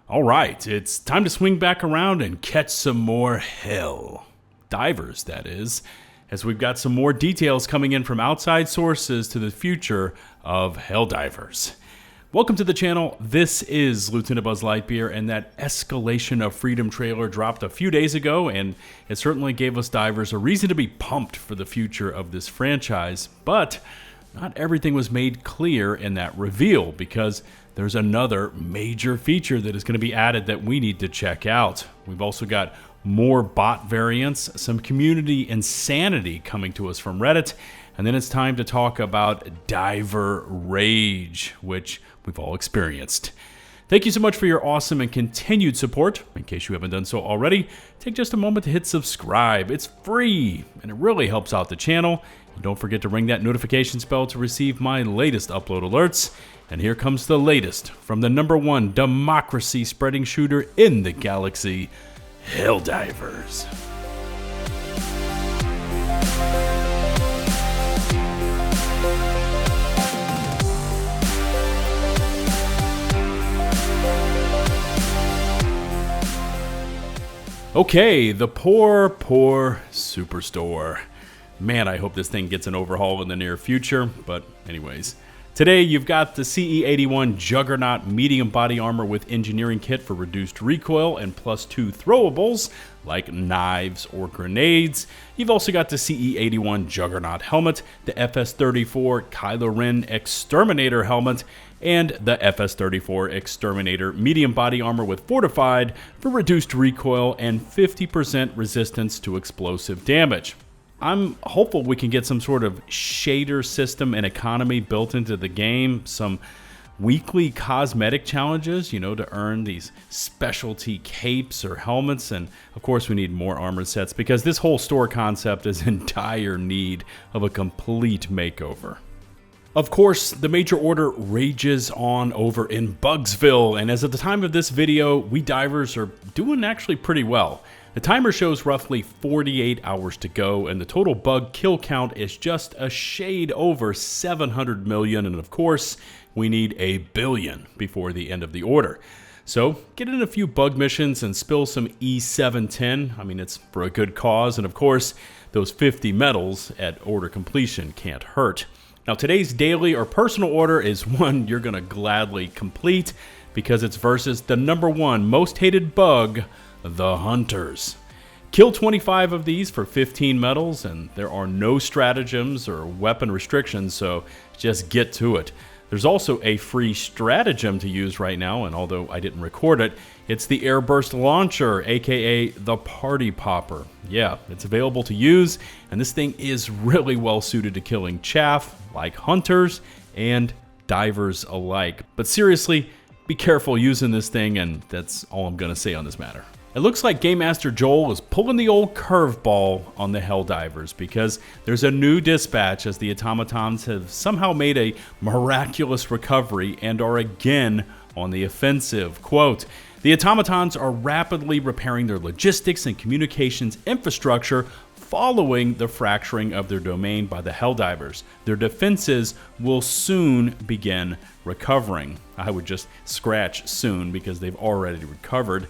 All right, it's time to swing back around and catch some more Helldivers, that is, as we've got some more details coming in from outside sources to the future of Helldivers. Welcome to the channel. This is LtBuzzLitebeer, and that Escalation of Freedom trailer dropped a few days ago, and it certainly gave us divers a reason to be pumped for the future of this franchise, but not everything was made clear in that reveal, because there's another major feature that is going to be added that we need to check out. We've also got more bot variants, some community insanity coming to us from Reddit, and then it's time to talk about diver rage, which we've all experienced. Thank you so much for your awesome and continued support. In case you haven't done so already, take just a moment to hit subscribe. It's free, and it really helps out the channel. And don't forget to ring that notifications bell to receive my latest upload alerts. And here comes the latest from the #1 democracy-spreading shooter in the galaxy, Helldivers. Okay, the poor Superstore. Man, I hope this thing gets an overhaul in the near future, but anyways. Today, you've got the CE-81 Juggernaut medium body armor with engineering kit for reduced recoil and +2 throwables, like knives or grenades. You've also got the CE-81 Juggernaut helmet, the FS-34 Kylo Ren Exterminator helmet, and the FS-34 Exterminator medium body armor with fortified for reduced recoil and 50% resistance to explosive damage. I'm hopeful we can get some sort of shader system and economy built into the game, some weekly cosmetic challenges, to earn these specialty capes or helmets, and of course we need more armor sets because this whole store concept is in dire need of a complete makeover. Of course, the major order rages on over in Bugsville, and as of the time of this video, we divers are doing actually pretty well. The timer shows roughly 48 hours to go, and the total bug kill count is just a shade over 700 million, and of course, we need a billion before the end of the order. So, get in a few bug missions and spill some E710. I mean, it's for a good cause, and of course, those 50 medals at order completion can't hurt. Now, today's daily or personal order is one you're going to gladly complete because it's versus the #1 most hated bug, the Hunters. Kill 25 of these for 15 medals, and there are no stratagems or weapon restrictions, so just get to it. There's also a free stratagem to use right now, and although I didn't record it, it's the Airburst Launcher, aka the Party Popper. Yeah, it's available to use, and this thing is really well suited to killing chaff, like hunters and divers alike. But seriously, be careful using this thing, and that's all I'm going to say on this matter. It looks like Game Master Joel is pulling the old curveball on the Helldivers because there's a new dispatch as the Automatons have somehow made a miraculous recovery and are again on the offensive. Quote, "The Automatons are rapidly repairing their logistics and communications infrastructure following the fracturing of their domain by the Helldivers. Their defenses will soon begin recovering." I would just scratch soon because they've already recovered.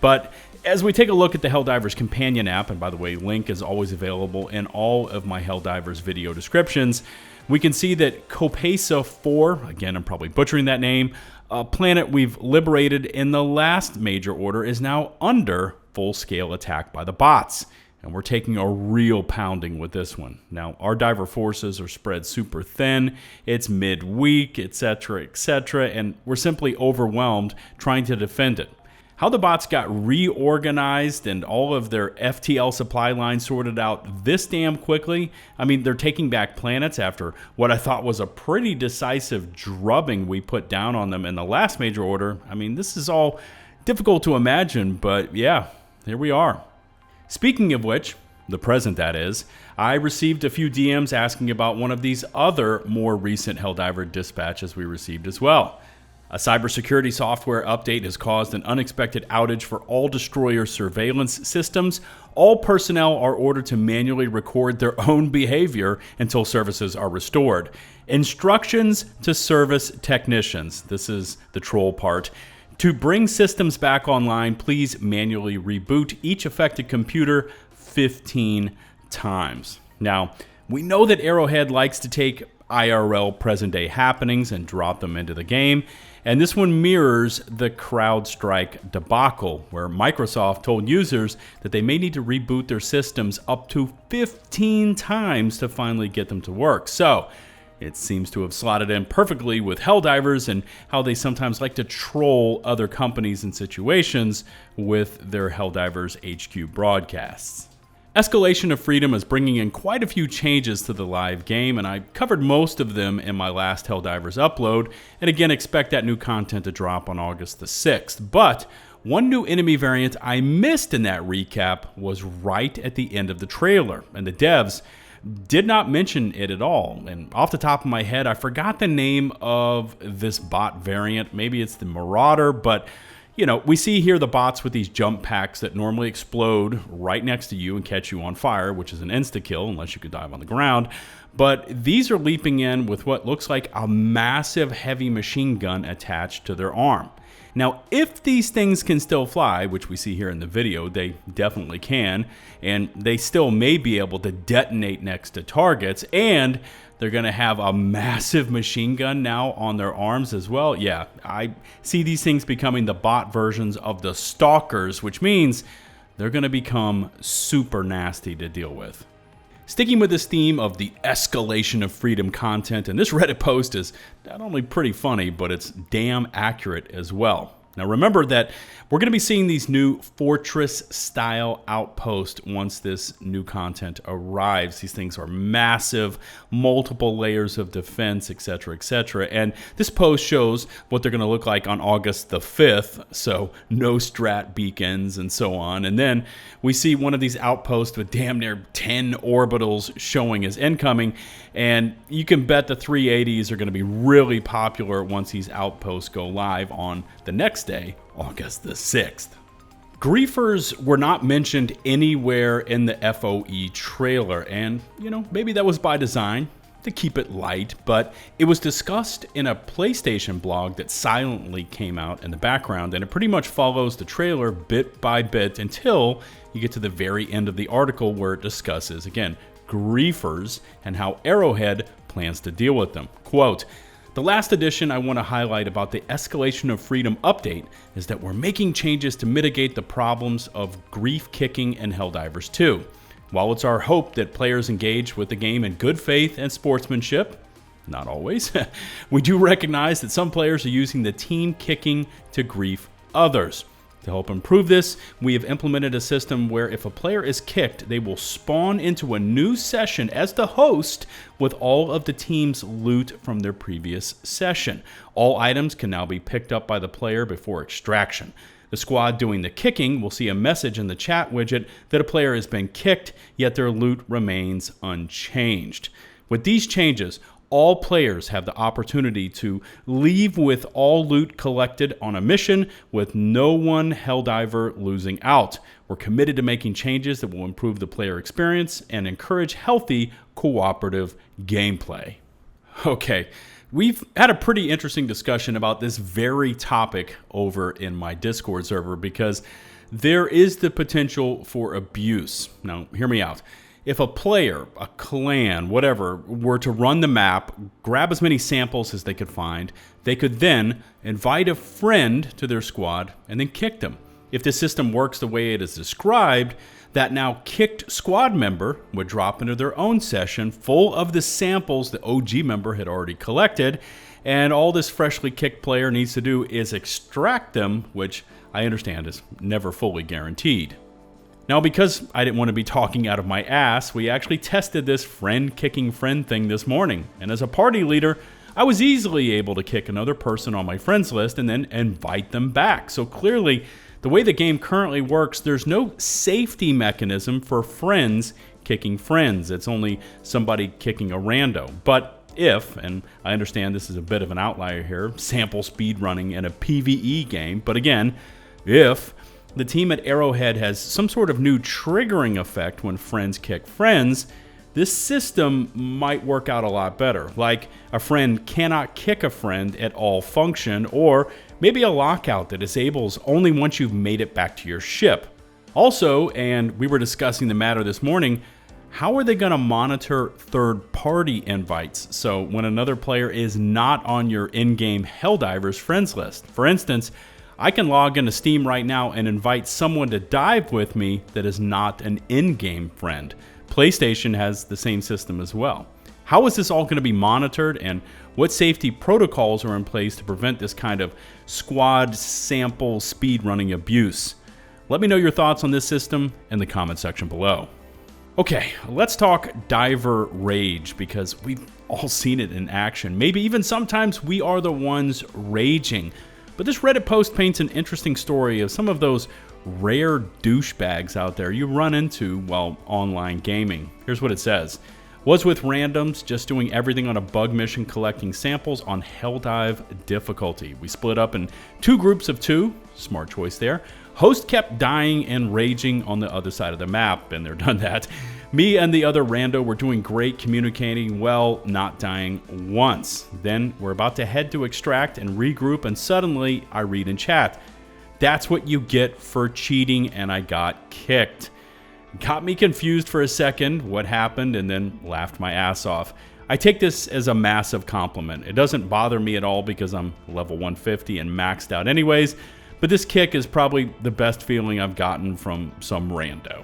But as we take a look at the Helldivers companion app, and by the way, link is always available in all of my Helldivers video descriptions, we can see that Copesa 4, again, I'm probably butchering that name, a planet we've liberated in the last major order, is now under full-scale attack by the bots. And we're taking a real pounding with this one. Now, our diver forces are spread super thin, it's midweek, etc., and we're simply overwhelmed trying to defend it. How the bots got reorganized and all of their FTL supply lines sorted out this damn quickly. I mean, they're taking back planets after what I thought was a pretty decisive drubbing we put down on them in the last major order. I mean, this is all difficult to imagine, but yeah, here we are. Speaking of which, the present that is, I received a few DMs asking about one of these other more recent Helldiver dispatches we received as well. A cybersecurity software update has caused an unexpected outage for all destroyer surveillance systems. All personnel are ordered to manually record their own behavior until services are restored. Instructions to service technicians. This is the troll part. To bring systems back online, please manually reboot each affected computer 15 times. Now, we know that Arrowhead likes to take IRL present-day happenings and drop them into the game, and this one mirrors the CrowdStrike debacle, where Microsoft told users that they may need to reboot their systems up to 15 times to finally get them to work. So, it seems to have slotted in perfectly with Helldivers and how they sometimes like to troll other companies and situations with their Helldivers HQ broadcasts. Escalation of Freedom is bringing in quite a few changes to the live game, and I covered most of them in my last Helldivers upload, and again expect that new content to drop on August the 6th. But one new enemy variant I missed in that recap was right at the end of the trailer, and the devs did not mention it at all. And off the top of my head, I forgot the name of this bot variant. Maybe it's the Marauder, but you know, we see here the bots with these jump packs that normally explode right next to you and catch you on fire, which is an insta-kill unless you could dive on the ground. But these are leaping in with what looks like a massive heavy machine gun attached to their arm. Now, if these things can still fly, which we see here in the video, they definitely can, and they still may be able to detonate next to targets, and they're going to have a massive machine gun now on their arms as well. Yeah, I see these things becoming the bot versions of the Stalkers, which means they're going to become super nasty to deal with. Sticking with this theme of the Escalation of Freedom content, and this Reddit post is not only pretty funny, but it's damn accurate as well. Now remember that we're going to be seeing these new fortress-style outposts once this new content arrives. These things are massive, multiple layers of defense, etc., etc. And this post shows what they're going to look like on August the 5th, so no strat beacons and so on. And then we see one of these outposts with damn near 10 orbitals showing as incoming, and you can bet the 380s are going to be really popular once these outposts go live on the next day, August the 6th. Griefers were not mentioned anywhere in the FOE trailer, and you know, maybe that was by design to keep it light, but it was discussed in a PlayStation blog that silently came out in the background, and it pretty much follows the trailer bit by bit until you get to the very end of the article where it discusses, again, griefers and how Arrowhead plans to deal with them. Quote, "The last addition I want to highlight about the Escalation of Freedom update is that we're making changes to mitigate the problems of grief kicking in Helldivers 2. While it's our hope that players engage with the game in good faith and sportsmanship, not always, we do recognize that some players are using the team kicking to grief others. To help improve this, we have implemented a system where if a player is kicked, they will spawn into a new session as the host with all of the team's loot from their previous session. All items can now be picked up by the player before extraction. The squad doing the kicking will see a message in the chat widget that a player has been kicked, yet their loot remains unchanged. With these changes, all players have the opportunity to leave with all loot collected on a mission with no one Helldiver losing out. We're committed to making changes that will improve the player experience and encourage healthy, cooperative gameplay." Okay, we've had a pretty interesting discussion about this very topic over in my Discord server because there is the potential for abuse. Now, hear me out. If a player, a clan, whatever, were to run the map, grab as many samples as they could find, they could then invite a friend to their squad and then kick them. If the system works the way it is described, that now kicked squad member would drop into their own session full of the samples the OG member had already collected, and all this freshly kicked player needs to do is extract them, which I understand is never fully guaranteed. Now, because I didn't want to be talking out of my ass, we actually tested this friend kicking friend thing this morning. And as a party leader, I was easily able to kick another person on my friends list and then invite them back. So clearly, the way the game currently works, there's no safety mechanism for friends kicking friends. It's only somebody kicking a rando. But if, and I understand this is a bit of an outlier here, sample speed running in a PvE game, but again, if the team at Arrowhead has some sort of new triggering effect when friends kick friends, this system might work out a lot better. Like a friend cannot kick a friend at all function, or Maybe a lockout that disables only once you've made it back to your ship. Also, and we were discussing the matter this morning, how are they going to monitor third-party invites? So when another player is not on your in-game Helldivers friends list. For instance, I can log into Steam right now and invite someone to dive with me that is not an in-game friend. PlayStation has the same system as well. How is this all going to be monitored, and what safety protocols are in place to prevent this kind of squad sample speedrunning abuse? Let me know your thoughts on this system in the comment section below. Okay, let's talk diver rage, because we've all seen it in action. Maybe even sometimes we are the ones raging. But this Reddit post paints an interesting story of some of those rare douchebags out there you run into while online gaming. Here's what it says. Was with randoms, just doing everything on a bug mission, collecting samples on Helldive difficulty. We split up in 2 groups of 2, smart choice there. Host kept dying and raging on the other side of the map, and they're done that. Me and the other rando were doing great, communicating well, not dying once. Then we're about to head to extract and regroup, and suddenly I read in chat, "That's what you get for cheating," and I got kicked. Got me confused for a second what happened, and then laughed my ass off. I take this as a massive compliment. It doesn't bother me at all because I'm level 150 and maxed out anyways, but this kick is probably the best feeling I've gotten from some rando.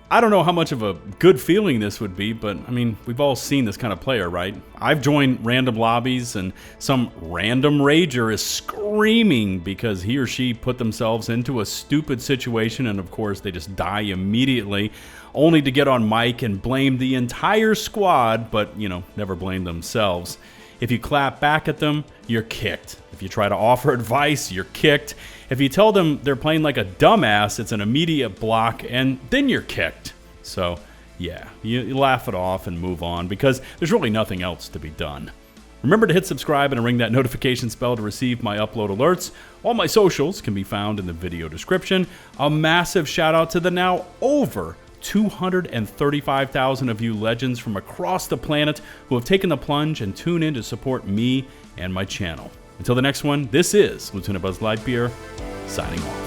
I don't know how much of a good feeling this would be, but I mean, we've all seen this kind of player, right? I've joined random lobbies and some random rager is screaming because he or she put themselves into a stupid situation, and of course they just die immediately, only to get on mic and blame the entire squad, but never blame themselves. If you clap back at them, you're kicked. If you try to offer advice, you're kicked. If you tell them they're playing like a dumbass, it's an immediate block, and then you're kicked. So, yeah, you laugh it off and move on because there's really nothing else to be done. Remember to hit subscribe and ring that notification bell to receive my upload alerts. All my socials can be found in the video description. A massive shout out to the now over 235,000 of you legends from across the planet who have taken the plunge and tune in to support me and my channel. Until the next one, this is LtBuzzLitebeer signing off.